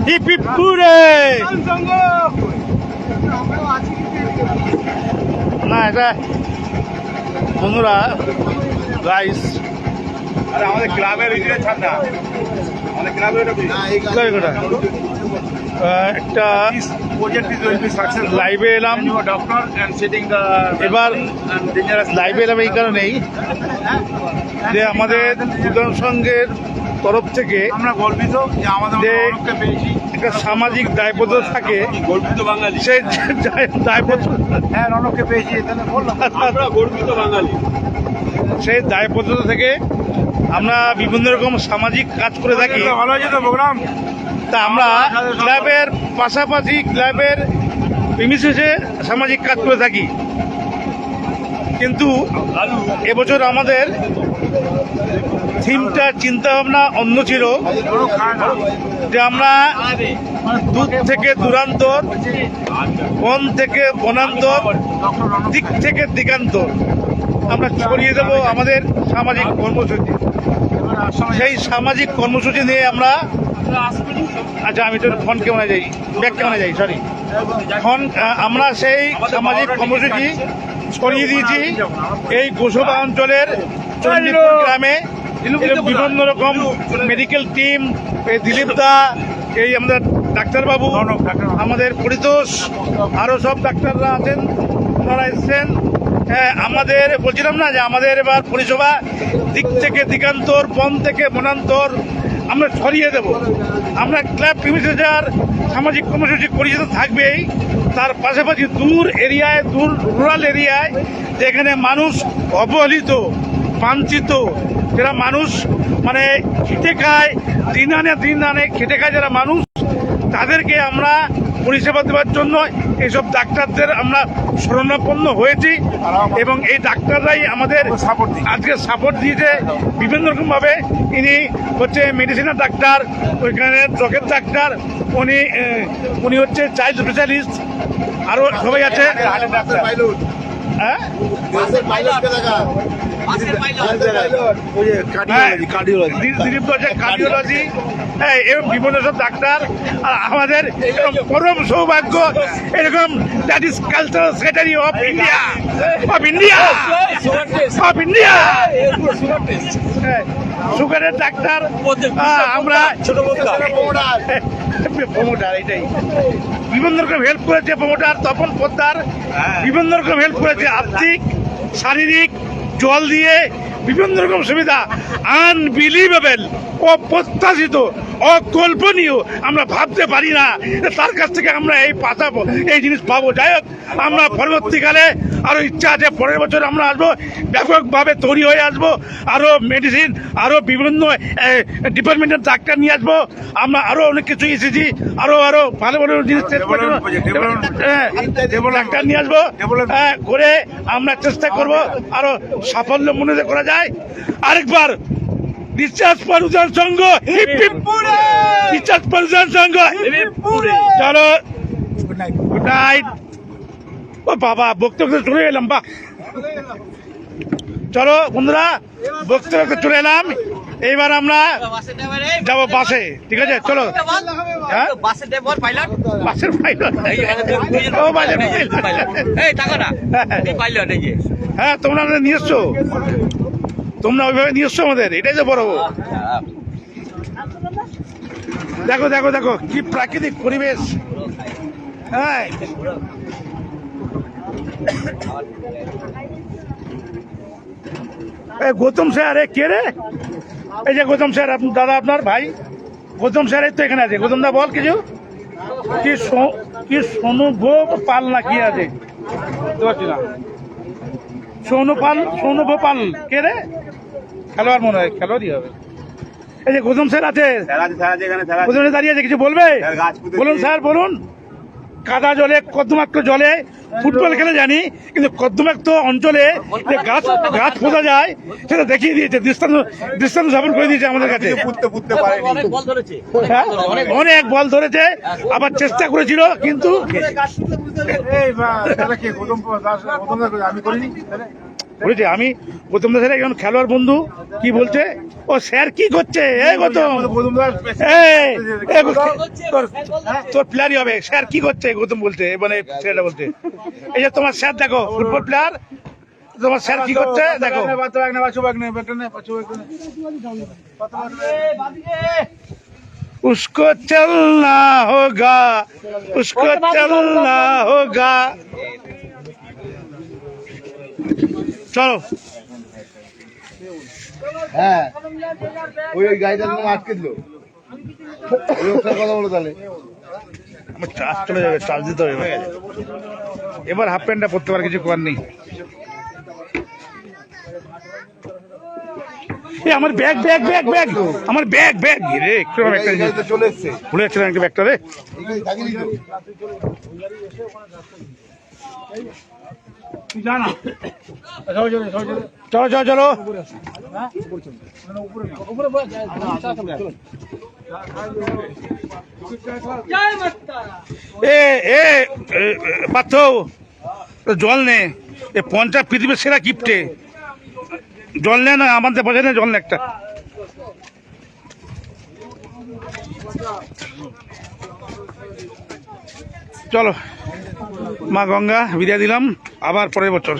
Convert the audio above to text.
হিপিপুরে না এটা বন্ধুরা গাইস আমাদের ক্লাবের ছাড়া আমাদের ক্লাবের একটা লাইভে এলাম এবার লাইভে এলাম এই কারণেই যে আমাদের সুদান সংঘের তরফ থেকে আমরা গর্বিত যে আমাদের যে পেয়েছি একটা সামাজিক দায়বদ্ধতা থাকে গর্বিত বাঙালি সেই দায়বদ্ধতা হ্যাঁ রনককে পেয়েছি তাহলে বললাম আমরা গর্বিত বাঙালি সেই দায়বদ্ধতা থেকে আমরা বিভিন্ন রকম সামাজিক কাজ করে থাকি। ভালো হয়েছে তো প্রোগ্রাম। তা আমরা ক্লাবের পাশাপাশি ক্লাবের প্রিমিসেসে সামাজিক কাজ করে থাকি, কিন্তু এবছর আমাদের থিমটা চিন্তা ভাবনা অন্য ছিল যে আমরা দূর থেকে দূরান্তর, বন থেকে বনান্তর, দিক থেকে দিগান্তর আমরা ছড়িয়ে দেবো আমাদের সামাজিক কর্মসূচি। সেই সামাজিক কর্মসূচি নিয়ে আমরা আচ্ছা আমি তো ফোন কেমন যাই ব্যাগ কেমন যাই সরি ফোন আমরা সেই সামাজিক কর্মসূচি ছড়িয়ে দিয়েছি এই গোসবা অঞ্চলের চণ্ডীপুর গ্রামে। বিভিন্ন রকম মেডিকেল টিম, এই দিলীপ দা, এই আমাদের ডাক্তারবাবু, আমাদের পরিতোষ, আরও সব ডাক্তাররা আছেন, ওনারা এসছেন। আমাদের বলছিলাম না যে আমাদের এবার পরিষেবা দিক থেকে দিগান্তর, বন থেকে বনান্তর আমরা ছড়িয়ে দেব। আমরা ক্লাব প্রিমিসেসের সামাজিক কর্মসূচি পরিচিত থাকবেই, তার পাশাপাশি দূর এরিয়ায়, দূর রুরাল এরিয়ায় যেখানে মানুষ অবহেলিত, বাঞ্ছিত, যারা মানুষ মানে খেটে খায়, দিন আনে খেটে খায় যারা মানুষ, তাদেরকে আমরা পরিষেবা দেওয়ার জন্য এইসব ডাক্তারদের আমরা শরণাপন্ন হয়েছি এবং এই ডাক্তাররাই আমাদের আজকে সাপোর্ট দিয়েছে বিভিন্ন রকমভাবে। ইনি হচ্ছে মেডিসিনের ডাক্তার, ওইখানে চোখের ডাক্তার, উনি হচ্ছে চাইল্ড স্পেশালিস্ট, আরও সবাই আছে। হ্যাঁ কার্ডিওলজি, হ্যাঁ এরকম বিভিন্ন সব ডাক্তার। আর আমাদের পরম সৌভাগ্য এরকম that is cultural secretary of India সুগারের ডাক্তার। আমরা প্রমোটার, এটাই বিভিন্ন রকম হেল্প করেছে প্রমোটার তপন পোদ্দার, বিভিন্ন রকম হেল্প করেছে আর্থিক, শারীরিক, জল দিয়ে বিভিন্ন রকম সুবিধা। আনবিলিভেবল, অপ্রত্যাশিত, অকল্পনীয়, আমরা ভাবতে পারি না তার কাছ থেকে আমরা এই জিনিস পাবো। যাই হোক, আমরা পরবর্তীকালে আরো ইচ্ছা আছে পরের বছর আমরা আসবো, ব্যাপকভাবে তৈরি হয়ে আসবো, আরো মেডিসিন, আরো বিভিন্ন ডিপার্টমেন্টের ডাক্তার নিয়ে আসবো। আমরা আরো অনেক কিছু এসেছি, আরো ভালো ভালো জিনিস ডাক্তার নিয়ে আসবো করে আমরা চেষ্টা করব আরো সাফল্য মনে করা যায়। আরেকবার ডিসচার্জ পরিজন সংঘ, ডিসচার্জ পরিজন সংঘ, চলো গুড নাইট। ও বাবা বক্তব্য চলে এলাম, বা চলো বন্ধুরা বক্তব্য চলে এলাম। এইবার আমরা যাবো বাসে, ঠিক আছে চলো। হ্যাঁ বাসের পাইলট, হ্যাঁ তোমরা আমাদের নিয়ে এসছো, তোমরা ওইভাবে নিয়ে এসছো আমাদের, এটাই তো বড়। দেখো দেখো দেখো কি প্রাকৃতিক পরিবেশ। হ্যাঁ গৌতম স্যার, কে রে? এই যে গৌতম স্যার, দাদা আপনার ভাই গৌতম স্যার তো এখানে আছে। গৌতম দা বল কিছু, কি সোনুভ পাল না কি আছে সৌনভ পাল, কে রে? খেলোয়াড় মনে হয়, খেলোয়াড়ই হবে। এই যে গৌতম স্যার আছে, দাঁড়িয়ে আছে, কিছু বলবে? বলুন স্যার বলুন। কাদা জলে, কর্দমাক্ত জলে ফুটবল খেলে জানি, কিন্তু কর্দমাক্ত অঞ্চলে যে গাছ পোঁতা যায় সেটা দেখিয়ে দিয়েছে, দৃষ্টান্ত স্থাপন করে দিয়েছে আমাদের কাছে। অনেক বল ধরেছে, আবার চেষ্টা করেছিল কিন্তু বুঝেছি আমি গৌতম দাসের একজন খেলোয়াড় বন্ধু কি বলছে ও স্যার কি করছে এ গৌতম এই, এ তোর প্লেয়ারই হবে স্যার কি করছে গৌতম বলছে মানে ছেলেটা বলছে এই যে তোমার স্যার দেখো ফুটবল প্লেয়ার তোমার স্যার কি করছে দেখো उसको चलना होगा उसको चलना होगा চলো হ্যাঁ ওই গাড়িটা আটকে দিল ওই ওটার কথা বলো তাহলে আমার চার্জ চলে যাবে চার্জ দিতে হবে এবার হাফ প্যান্টটা পরতে পারে কিছু করার নেই এ আমার ব্যাগ ব্যাগ ব্যাগ ব্যাগ আমার ব্যাগ ব্যাগ রে একটু আমার একটা জিনিস চলে এসছে ভুলে যাচ্ছিলাম একটা ব্যাগটা রে এইখানে থাকিনি তো চলো চলো চলো এ এ পার্থ জল নে এ পঞ্চাশ পৃথিবীর সেরা গিফটে জল নে না আমাদের বোঝে না জল নে একটা চলো মা গঙ্গা বিদায় দিলাম আবার পরের বছর